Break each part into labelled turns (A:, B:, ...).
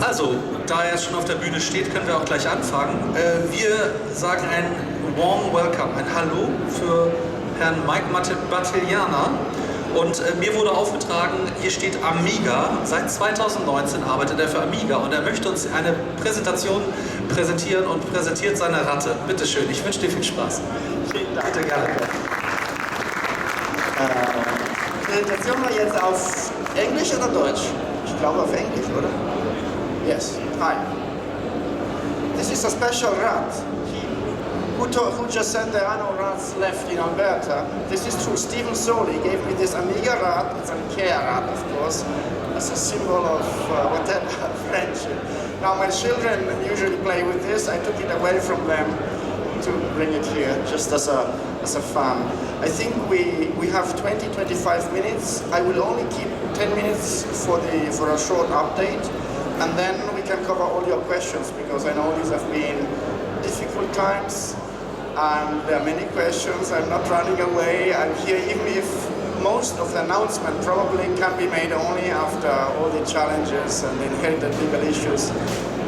A: Also, da er schon auf der Bühne steht, können wir auch gleich anfangen. Wir sagen ein warm welcome, ein Hallo für Herrn Mike Battilana. Und mir wurde aufgetragen, hier steht Amiga. Seit 2019 arbeitet er für Amiga und er möchte uns eine Präsentation präsentieren und präsentiert seine Ratte. Bitte schön, ich wünsche dir viel Spaß.
B: Vielen Dank.
A: Bitte gerne.
B: Präsentation war jetzt auf Englisch oder Deutsch? Ich glaube auf Englisch, oder? Yes. Hi. This is a special rat. Who just said there are no rats left in Alberta. This is true. Stephen Soli gave me this Amiga rat. It's a Ikea rat, of course, as a symbol of whatever friendship. Now my children usually play with this. I took it away from them to bring it here, just as a fun. I think we have 20-25 minutes. I will only keep 10 minutes for a short update, and then we can cover all your questions, because I know these have been difficult times and there are many questions. I'm not running away. I'm here even if most of the announcement probably can be made only after all the challenges and the inherited legal issues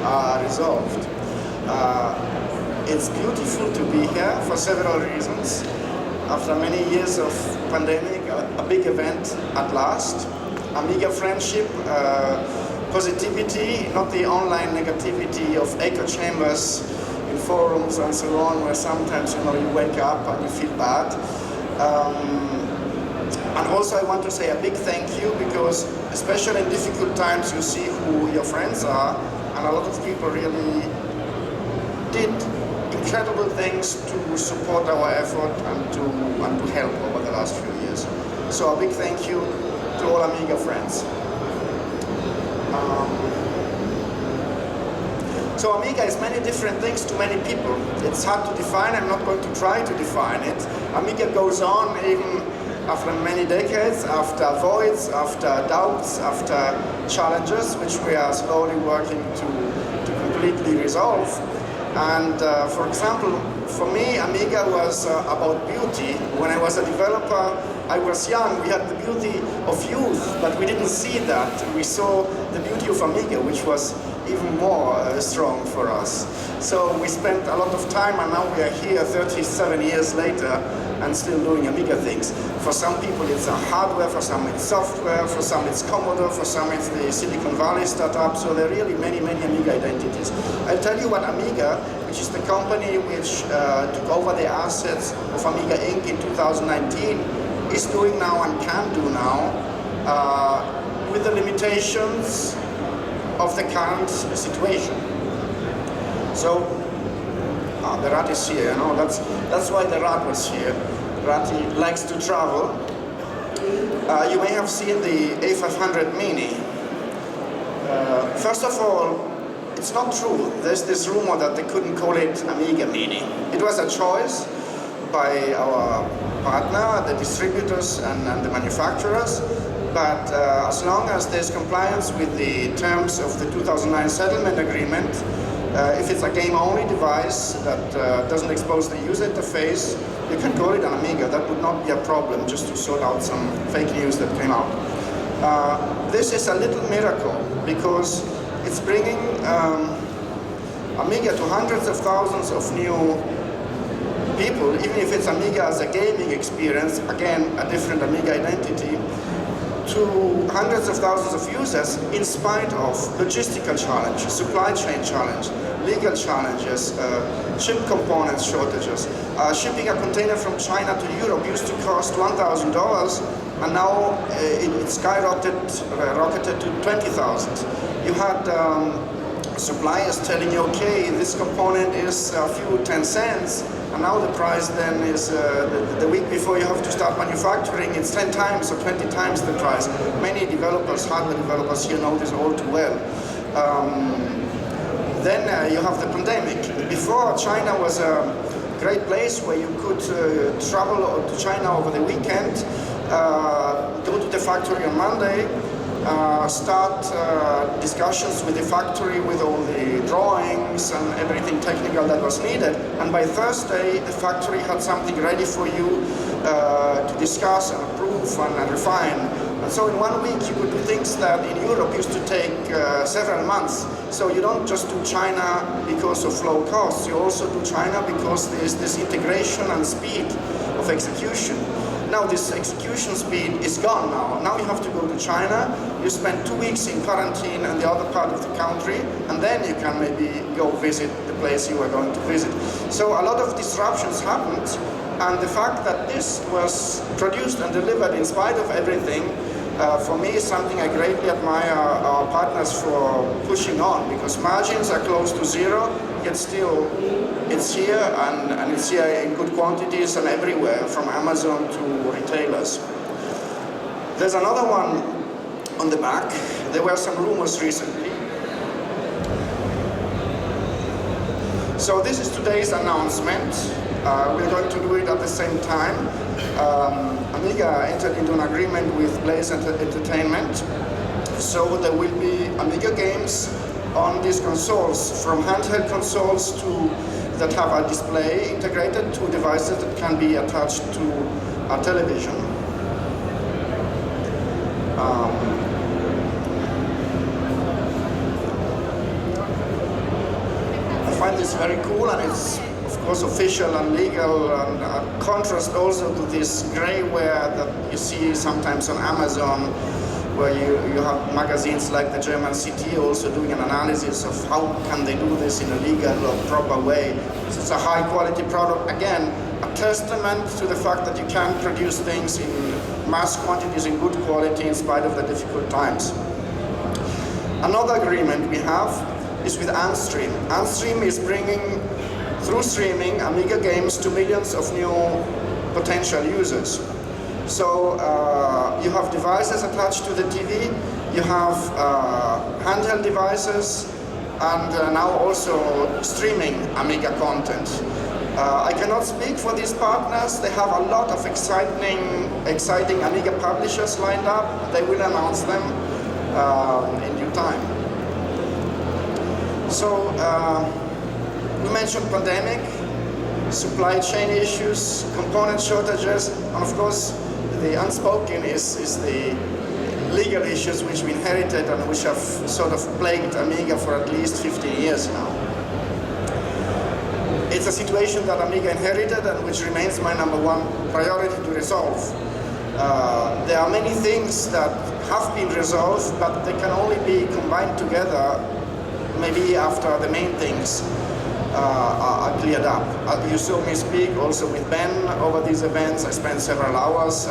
B: are resolved. It's beautiful to be here for several reasons. After many years of pandemic, a big event at last. Amiga friendship, positivity, not the online negativity of echo chambers in forums and so on, where sometimes you wake up and you feel bad. And also I want to say a big thank you, because especially in difficult times you see who your friends are, and a lot of people really did incredible things to support our effort and to help over the last few years. So a big thank you to all Amiga friends. So Amiga is many different things to many people. It's hard to define. I'm not going to try to define it. Amiga goes on even after many decades, after voids, after doubts, after challenges, which we are slowly working to completely resolve. And for example, for me, Amiga was about beauty. When I was a developer, I was young. We had the beauty of youth, but we didn't see that. We saw the beauty of Amiga, which was even more strong for us. So we spent a lot of time, and now we are here 37 years later and still doing Amiga things. For some people it's hardware, for some it's software, for some it's Commodore, for some it's the Silicon Valley startup. So there are really many Amiga identities. I'll tell you what Amiga, which is the company which took over the assets of Amiga Inc. in 2019, is doing now and can do now with the limitations of the current situation. So, the rat is here, that's why the rat was here. Ratty likes to travel. You may have seen the A500 Mini. First of all, it's not true. There's this rumor that they couldn't call it Amiga Mini. It was a choice by our partner, the distributors and the manufacturers. But as long as there's compliance with the terms of the 2009 settlement agreement, if it's a game-only device that doesn't expose the user interface, you can call it an Amiga. That would not be a problem, just to sort out some fake news that came out. This is a little miracle, because it's bringing Amiga to hundreds of thousands of new people, even if it's Amiga as a gaming experience, again, a different Amiga identity, to hundreds of thousands of users in spite of logistical challenges, supply chain challenge, legal challenges, chip components shortages. Shipping a container from China to Europe used to cost $1,000, and now it rocketed to $20,000. You had suppliers telling you, okay, this component is a few 10 cents, and now the price then is, the week before you have to start manufacturing, it's 10 times or 20 times the price. Many developers, hardware developers here know this all too well. Then you have the pandemic. Before, China was a great place where you could travel to China over the weekend, go to the factory on Monday, start discussions with the factory with all the drawings and everything technical that was needed. And by Thursday, the factory had something ready for you to discuss and approve and refine. And so in 1 week, you could do things that in Europe used to take several months. So you don't just do China because of low costs, you also do China because there's this integration and speed of execution. Now this execution speed is gone now. Now you have to go to China, you spend 2 weeks in quarantine in the other part of the country, and then you can maybe go visit the place you were going to visit. So a lot of disruptions happened, and the fact that this was produced and delivered in spite of everything, for me is something I greatly admire our partners for pushing on, because margins are close to zero, yet still it's here, and it's here in good quantities and everywhere, from Amazon to retailers. There's another one on the back. There were some rumors recently. So this is today's announcement. We're going to do it at the same time. Amiga entered into an agreement with Blaze Entertainment, so there will be Amiga games on these consoles, from handheld consoles that have a display integrated to devices that can be attached to a television. I find this very cool, and it's of course official and legal, and contrast also to this greyware that you see sometimes on Amazon, where you have magazines like the German CT also doing an analysis of how can they do this in a legal or proper way. So it's a high quality product, again, a testament to the fact that you can produce things in mass quantities in good quality in spite of the difficult times. Another agreement we have is with Antstream. Antstream is bringing, through streaming, Amiga games to millions of new potential users. So you have devices attached to the TV, you have handheld devices, and now also streaming Amiga content. I cannot speak for these partners. They have a lot of exciting Amiga publishers lined up. They will announce them in due time. So we mentioned pandemic, supply chain issues, component shortages, and of course the unspoken is the legal issues which we inherited and which have sort of plagued Amiga for at least 15 years now. It's a situation that Amiga inherited and which remains my #1 priority to resolve. There are many things that have been resolved, but they can only be combined together maybe after the main things are cleared up. You saw me speak also with Ben over these events. I spent several hours.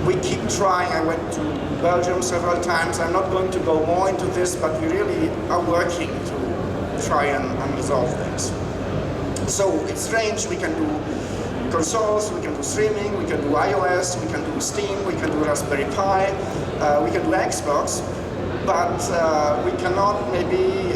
B: We keep trying. I went to Belgium several times. I'm not going to go more into this, but we really are working to try and resolve things. So it's strange. We can do consoles, we can do streaming, we can do iOS, we can do Steam, we can do Raspberry Pi, we can do Xbox, but we cannot maybe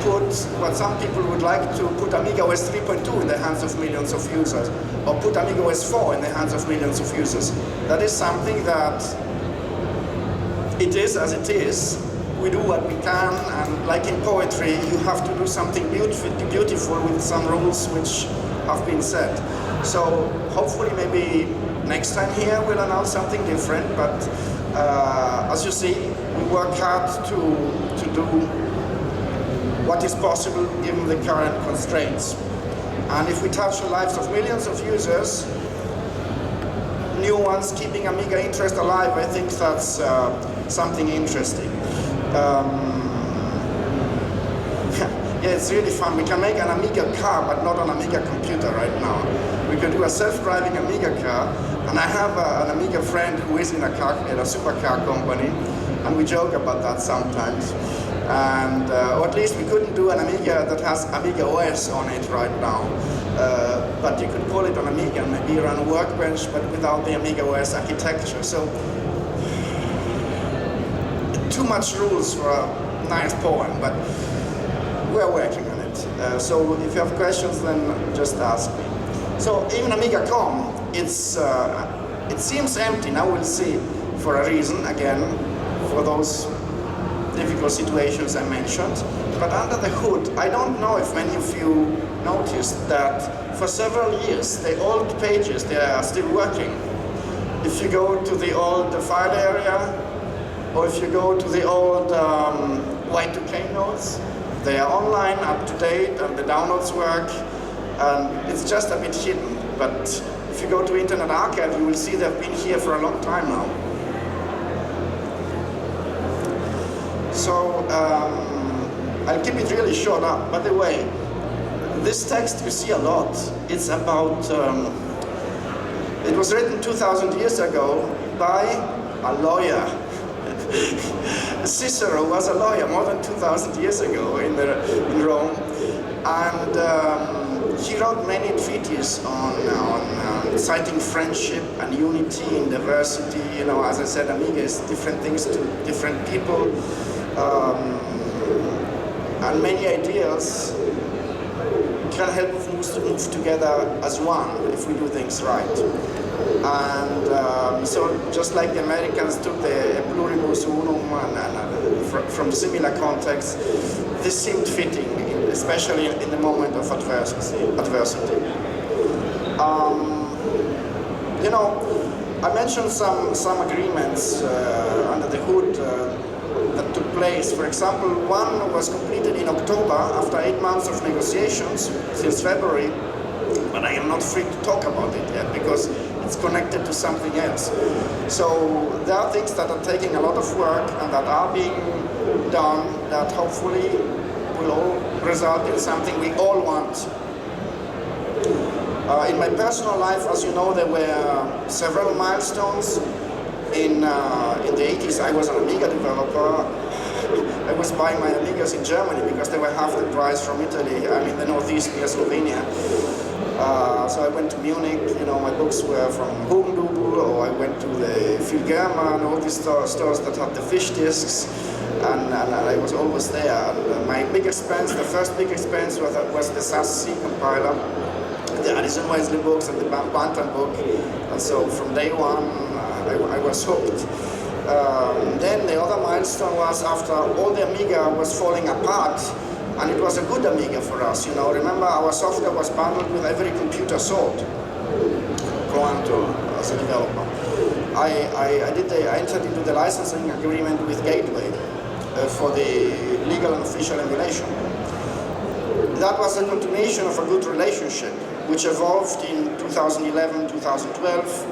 B: put what some people would like to put Amiga OS 3.2 in the hands of millions of users, or put Amiga OS 4 in the hands of millions of users. That is something that it is as it is. We do what we can, and like in poetry, you have to do something beautiful with some rules which have been set. So hopefully maybe next time here we'll announce something different, but as you see, we work hard to do what is possible given the current constraints. And if we touch the lives of millions of users, new ones, keeping Amiga interest alive, I think that's something interesting. Yeah, it's really fun. We can make an Amiga car, but not an Amiga computer right now. We can do a self-driving Amiga car, and I have an Amiga friend who is in a supercar company, and we joke about that sometimes. And or at least we couldn't do an Amiga that has Amiga OS on it right now. But you could call it an Amiga and maybe run a workbench, but without the Amiga OS architecture. So too much rules for a nice poem, but we're working on it. So if you have questions, then just ask me. So even Amiga.com, it seems empty. Now we'll see, for a reason, again, for those difficult situations I mentioned. But under the hood, I don't know if many of you noticed that for several years, the old pages, they are still working. If you go to the old file area, or if you go to the old Y2K notes, they are online, up to date, and the downloads work. It's just a bit hidden, but if you go to Internet Archive, you will see they've been here for a long time now. So I'll keep it really short. By the way, this text you see a lot. It's about, it was written 2,000 years ago by a lawyer. Cicero was a lawyer more than 2,000 years ago in Rome, and he wrote many treatises on citing friendship and unity and diversity. You know, as I said, Amiga is different things to different people, and many ideals can help us to move together as one if we do things right. And so just like the Americans took the pluribus unum from similar contexts, this seemed fitting, especially in the moment of adversity. You know, I mentioned some agreements under the hood that took place. For example, one was completed in October after 8 months of negotiations since February, but I am not free to talk about it yet because it's connected to something else. So there are things that are taking a lot of work and that are being done that hopefully will all result in something we all want. In my personal life, as you know, there were several milestones. In the 80s, I was an Amiga developer. I was buying my Amigas in Germany because they were half the price from Italy. I'm in the northeast near Slovenia. So I went to Munich, you know, my books were from Hugendubel, or I went to the Filgerma and all these stores that had the fish discs, and I was always there. And my big expense, the first big expense was the SAS-C compiler, the Addison Wesley books and the Bantam book, and so from day one I was hooked. Then the other milestone was after all the Amiga was falling apart, and it was a good Amiga for us, you know. Remember, our software was bundled with every computer sold. Coanto, as a developer. I entered into the licensing agreement with Gateway for the legal and official emulation. That was a continuation of a good relationship, which evolved in 2011, 2012,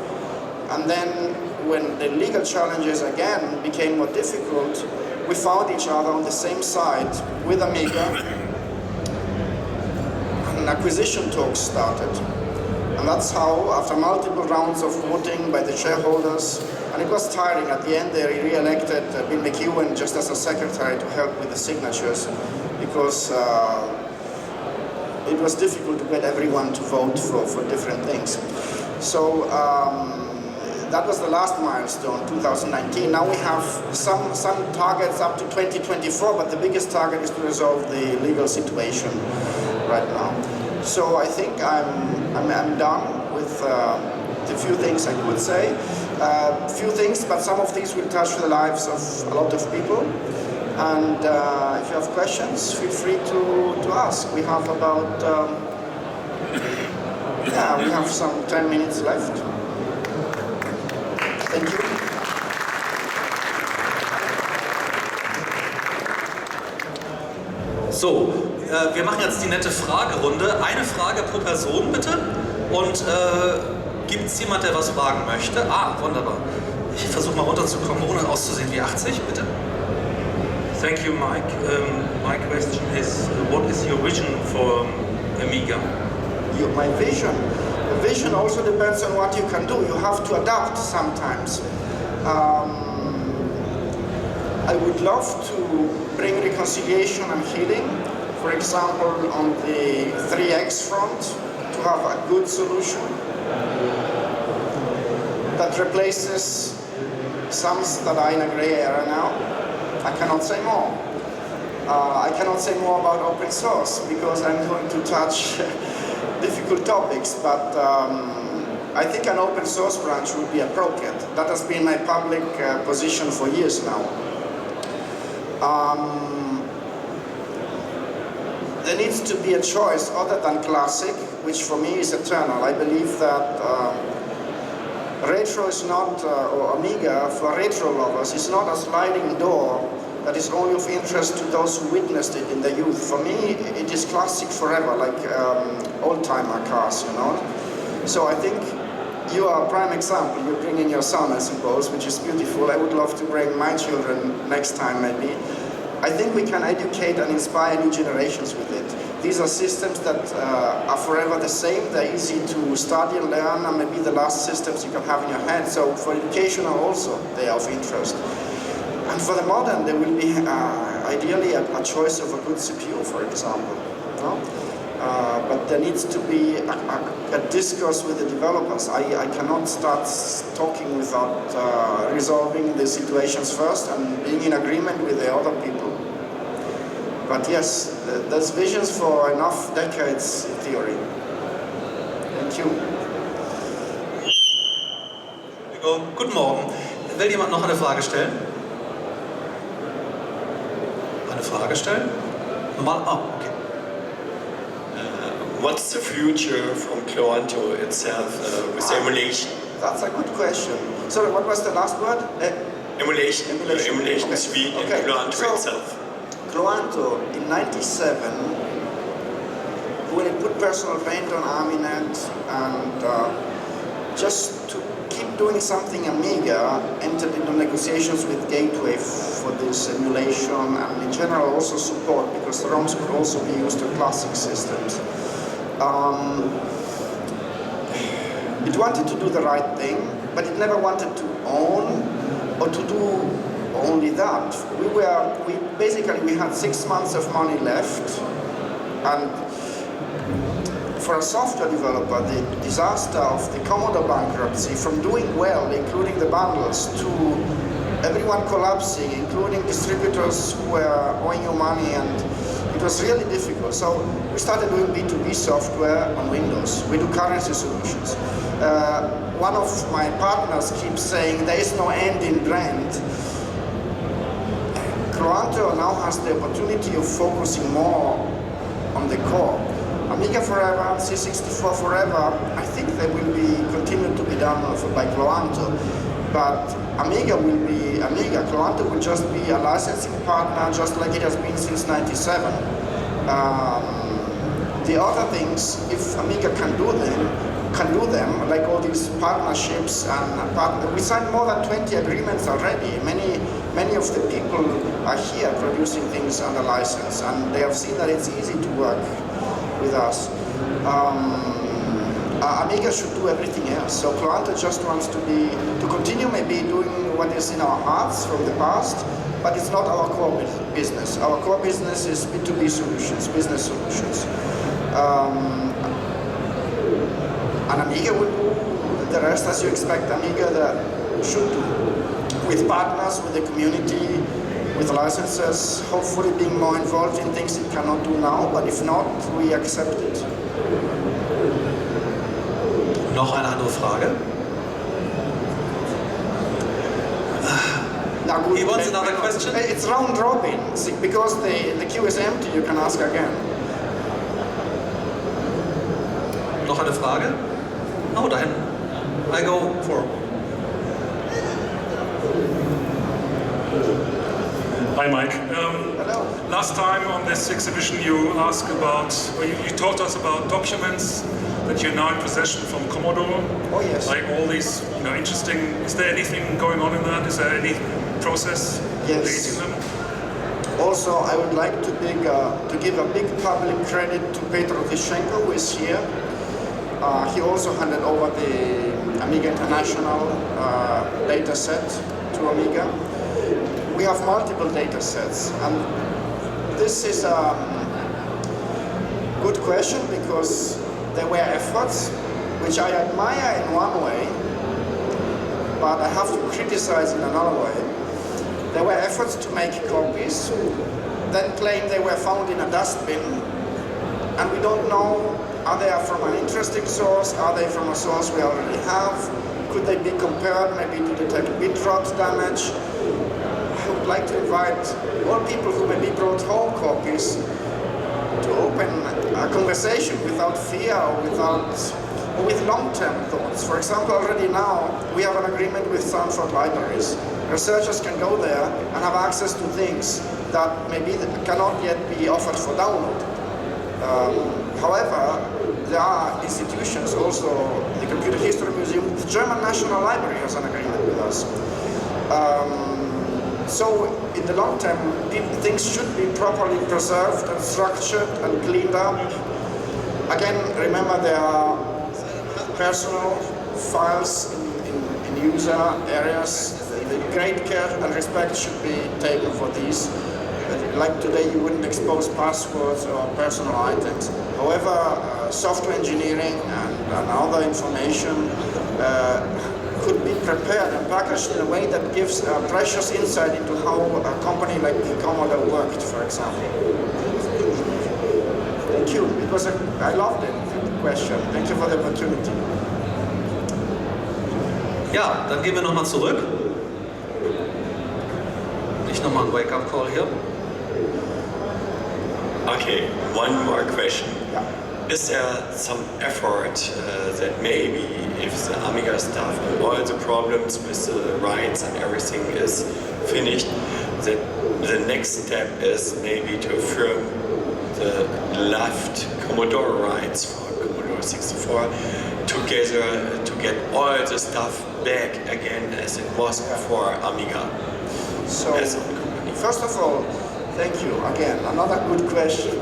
B: and then when the legal challenges again became more difficult, we found each other on the same side with Amiga, and acquisition talks started. And that's how, after multiple rounds of voting by the shareholders, and it was tiring, at the end they re-elected Bill McEwen just as a secretary to help with the signatures, because it was difficult to get everyone to vote for different things. So that was the last milestone, 2019. Now we have some targets up to 2024, but the biggest target is to resolve the legal situation right now. So I think I'm done with the few things I could say. Few things, but some of these will touch the lives of a lot of people. And if you have questions, feel free to ask. We have about, we have some 10 minutes left. Thank you.
A: So, wir machen jetzt die nette Fragerunde. Eine Frage pro Person, bitte. Und gibt es jemand, der was fragen möchte? Ah, wunderbar. Ich versuche mal runterzukommen, ohne auszusehen wie 80, bitte.
C: Thank you, Mike. My question is, what is your vision for Amiga?
B: My vision? The vision also depends on what you can do. You have to adapt sometimes. I would love to bring reconciliation and healing. For example, on the 3X front, to have a good solution that replaces some that are in a gray area now. I cannot say more. I cannot say more about open source because I'm going to touch difficult topics, but I think an open source branch would be appropriate. That has been my public position for years now. There needs to be a choice other than classic, which for me is eternal. I believe that Retro is not, or Amiga, for retro lovers, is not a sliding door that is only of interest to those who witnessed it in the youth. For me, it is classic forever, like old-timer cars, you know. So I think you are a prime example. You're bringing your son, I suppose, which is beautiful. I would love to bring my children next time, maybe. I think we can educate and inspire new generations with it. These are systems that are forever the same. They're easy to study and learn, and maybe the last systems you can have in your hand. So for educational also, they are of interest. And for the modern, there will be ideally a choice of a good CPU, for example. No? But there needs to be a discourse with the developers. I cannot start talking without resolving the situations first and being in agreement with the other people. But yes, there's visions for enough decades in theory. Thank you.
A: Guten Morgen. Will jemand noch eine Frage stellen? Eine Frage stellen? Normal? Ah, okay.
D: What's the future from Cloanto itself with emulation?
B: That's a good question. Sorry, what was the last word?
D: Emulation. Emulation
B: okay.
D: suite
B: Okay.
D: in Cloanto
B: So,
D: itself.
B: Cloanto in '97, when it put personal paint on AmiNet and just to keep doing something Amiga, entered into negotiations with Gateway for this emulation and in general also support, because the ROMs could also be used on classic systems. It wanted to do the right thing, but it never wanted to own or to do only that. We had 6 months of money left, and for a software developer, the disaster of the Commodore bankruptcy, from doing well, including the bundles, to everyone collapsing, including distributors who were owing you money, and it was really difficult. So we started doing B2B software on Windows. We do currency solutions. One of my partners keeps saying there is no end in brand. Cloanto now has the opportunity of focusing more on the core. Amiga forever, C64 forever, I think they will be continued to be done by Cloanto. But Amiga will be Amiga. Cloanto will just be a licensing partner, just like it has been since '97. The other things, if Amiga can do them, like all these partnerships and we signed more than 20 agreements already. Many of the people are here producing things under license, and they have seen that it's easy to work with us. Amiga should do everything else. So Cloanto just wants to continue maybe doing what is in our hearts from the past, but it's not our core business. Our core business is B2B solutions, business solutions. And Amiga will do the rest as you expect Amiga that should do, with partners, with the community, with licenses, hopefully being more involved in things it cannot do now, but if not, we accept it.
A: Noch eine andere Frage? He wants another question?
B: It's round robin. See, because the queue is empty, you can ask again.
A: Noch eine Frage? Oh, da hinten. I go for.
E: Hi, Mike.
B: Hello.
E: Last time on this exhibition, you asked about, or you told us about documents that you're now in possession from Commodore.
B: Oh yes.
E: Like all these, interesting. Is there anything going on in that? Is there any process
B: Yes.
E: leading them?
B: Also, I would like to give a big public credit to Petr Tishenko, who is here. He also handed over the Amiga International data set to Amiga. We have multiple data sets, and this is a good question because there were efforts which I admire in one way, but I have to criticize in another way. There were efforts to make copies, then claim they were found in a dustbin, and we don't know, are they from an interesting source, are they from a source we already have, could they be compared maybe to detect bit rot damage. I would like to invite all people who maybe brought home copies to open a conversation without fear or without with long-term thoughts. For example, already now we have an agreement with Stanford Libraries. Researchers can go there and have access to things that maybe cannot yet be offered for download. However, there are institutions, also the Computer History Museum, the German National Library has an agreement with us. So in the long term, things should be properly preserved and structured and cleaned up. Again, remember there are personal files in user areas. The great care and respect should be taken for these. Like today, you wouldn't expose passwords or personal items. However, software engineering and other information could be prepared and packaged in a way that gives precious insight into how a company like Commodore worked, for example. Thank you. I loved it, the question. Thank you for the opportunity.
A: Ja, dann gehen wir nochmal zurück. Nicht nochmal ein Wake-up-Call hier.
D: Okay, one more question.
B: Yeah.
D: Is there some effort that maybe if the Amiga stuff and all the problems with the rights and everything is finished, that the next step is maybe to firm the left Commodore rights for Commodore 64 together to get all the stuff back again as it was before Amiga?
B: So, first of all, thank you again. Another good question.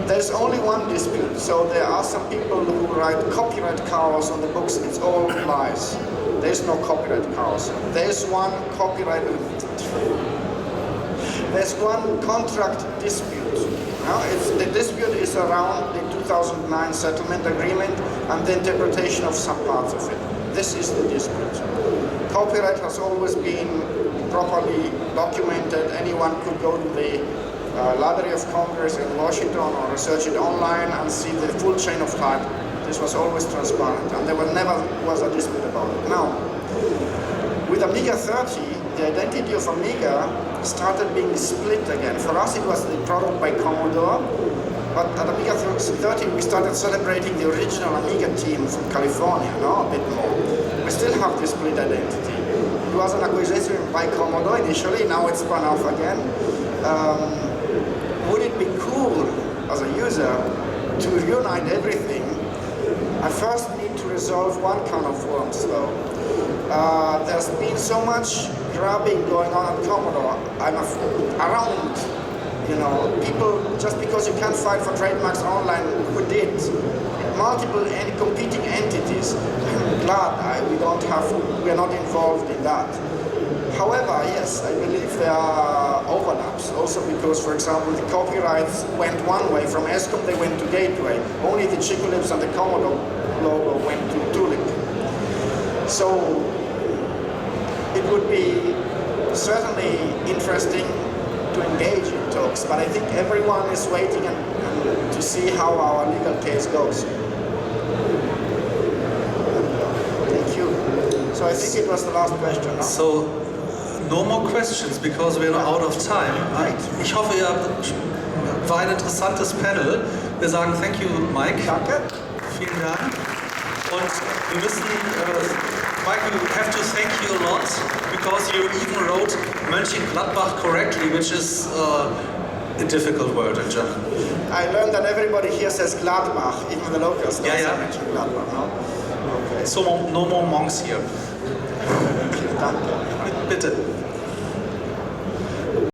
B: There's only one dispute. So there are some people who write copyright chaos on the books. It's all lies. There's no copyright chaos. There's one copyright. There's one contract dispute. The dispute is around the 2009 settlement agreement and the interpretation of some parts of it. This is the dispute. Copyright has always been properly documented. Anyone could go to the Library of Congress in Washington or research it online and see the full chain of title. This was always transparent and there never was a dispute about it. Now, with Amiga 30, the identity of Amiga started being split again. For us it was the product by Commodore, but at Amiga 30 we started celebrating the original Amiga team from California, a bit more. We still have this split identity. It was an acquisition by Commodore initially, now it's spun off again. Would it be cool as a user to reunite everything? I first need to resolve one kind of worms though. There's been so much grabbing going on at Commodore. I'm around, people, just because you can't fight for trademarks online, who did? Multiple and competing entities. I'm glad we are not involved in that. However, yes, I believe there are overlaps. Also because, for example, the copyrights went one way. From ESCOM they went to Gateway. Only the Chicolips and the Commodore logo went to Tulip. So it would be certainly interesting to engage in talks, but I think everyone is waiting and to see how our legal case goes. Thank you. So I think it was the last question. No?
A: So, no more questions, because we're out of time. Ich hoffe, war ein interessantes Panel. Wir sagen thank you, Mike.
B: Danke.
A: Vielen Dank. Und wir müssen, Mike, we have to thank you a lot, because you even wrote Mönchengladbach correctly, which is a difficult word in German.
B: I learned that everybody here says Gladbach, even the locals don't say
A: Yeah.
B: Mönchengladbach, no? Okay.
A: So, no more monks here.
B: Danke.
A: Bitte.